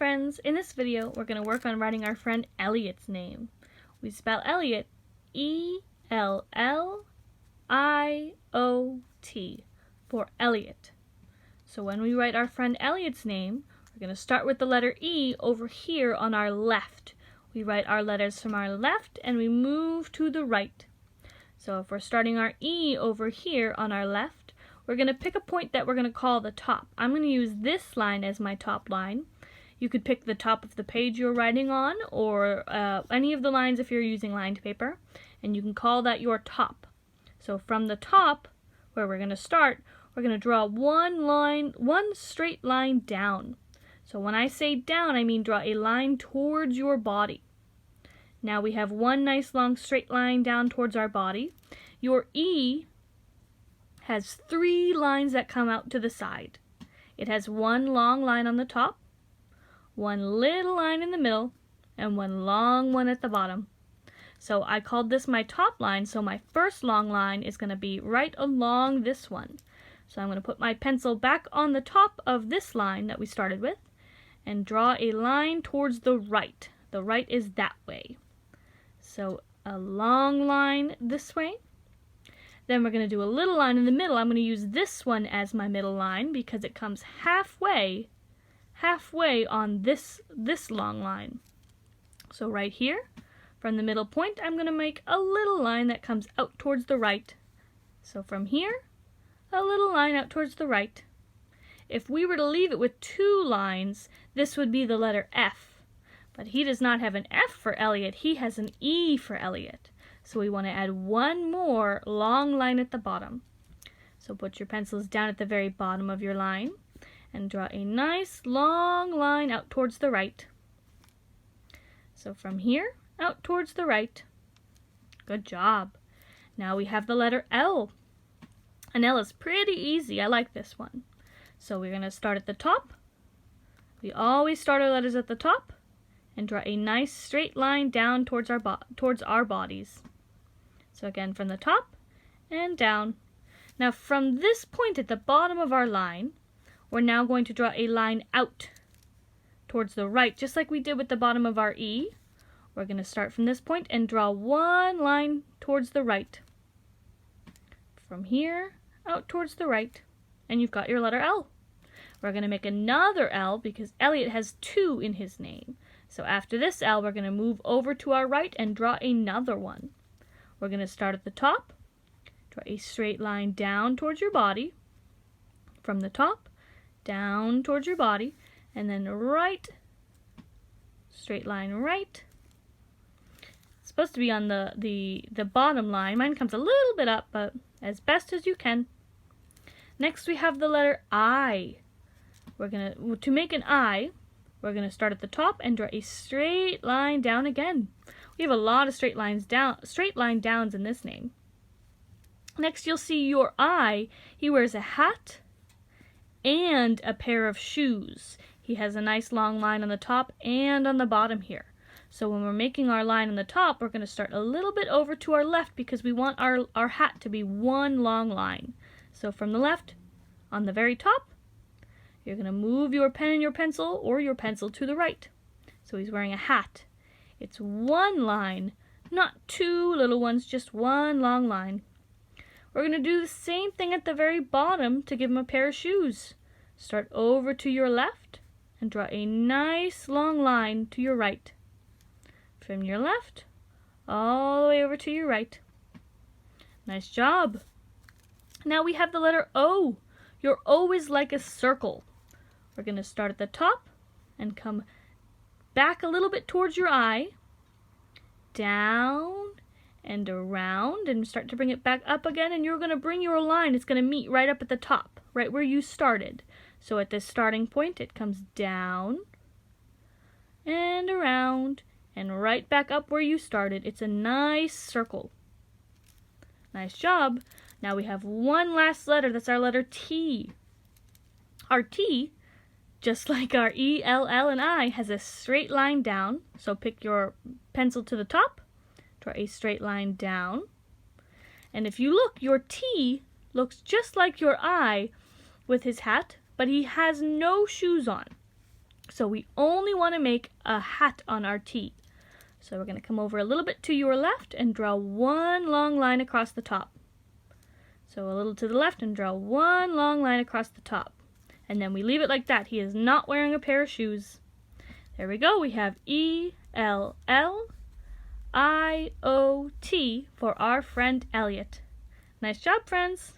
friends, in this video we're going to work on writing our friend Elliot's name. We spell Elliot E-L-L-I-O-T for Elliot. So when we write our friend Elliot's name, we're going to start with the letter E over here on our left. We write our letters from our left and we move to the right. So if we're starting our E over here on our left, we're going to pick a point that we're going to call the top. I'm going to use this line as my top line. You could pick the top of the page you're writing on, or any of the lines if you're using lined paper, and you can call that your top. So from the top, where we're going to start, we're going to draw one straight line down. So when I say down, I mean draw a line towards your body. Now we have one nice long straight line down towards our body. Your E has 3 lines that come out to the side. It has one long line on the top, one little line in the middle, and one long one at the bottom. So I called this my top line, so my first long line is going to be right along this one. So I'm going to put my pencil back on the top of this line that we started with and draw a line towards the right. The right is that way. So a long line this way. Then we're going to do a little line in the middle. I'm going to use this one as my middle line because it comes halfway on this long line. So right here, from the middle point, I'm going to make a little line that comes out towards the right. So from here, a little line out towards the right. If we were to leave it with 2 lines, this would be the letter F. But he does not have an F for Elliot, he has an E for Elliot. So we want to add one more long line at the bottom. So put your pencils down at the very bottom of your line and draw a nice long line out towards the right. So from here, out towards the right. Good job. Now we have the letter L. And L is pretty easy. I like this one. So we're going to start at the top. We always start our letters at the top and draw a nice straight line down towards our bodies. So again, from the top and down. Now from this point at the bottom of our line, we're now going to draw a line out towards the right, just like we did with the bottom of our E. We're going to start from this point and draw one line towards the right. From here, out towards the right, and you've got your letter L. We're going to make another L because Elliot has 2 in his name. So after this L, we're going to move over to our right and draw another one. We're going to start at the top, draw a straight line down towards your body, from the top, down towards your body, and then right, straight line right. It's supposed to be on the bottom line. Mine comes a little bit up, but as best as you can. Next we have the letter I. To make an I, we're going to start at the top and draw a straight line down again. We have a lot of straight line downs in this name. Next you'll see your I. He wears a hat and a pair of shoes. He has a nice long line on the top and on the bottom here. So when we're making our line on the top, we're going to start a little bit over to our left because we want our hat to be one long line. So from the left, on the very top, you're going to move your pen and your pencil, or your pencil, to the right. So he's wearing a hat. It's one line, not 2 little ones, just one long line. We're going to do the same thing at the very bottom to give him a pair of shoes. Start over to your left and draw a nice long line to your right. From your left, all the way over to your right. Nice job. Now we have the letter O. Your O is like a circle. We're going to start at the top and come back a little bit towards your I, down and around, and start to bring it back up again, and you're going to bring your line. It's going to meet right up at the top, right where you started. So at this starting point, it comes down and around and right back up where you started. It's a nice circle. Nice job. Now we have one last letter. That's our letter T. Our T, just like our E, L, L, and I, has a straight line down. So pick your pencil to the top, draw a straight line down. And if you look, your T looks just like your I with his hat, but he has no shoes on. So we only want to make a hat on our T. So we're going to come over a little bit to your left and draw one long line across the top. So a little to the left and draw one long line across the top. And then we leave it like that. He is not wearing a pair of shoes. There we go. We have E-L-L-I-O-T for our friend Elliot. Nice job, friends.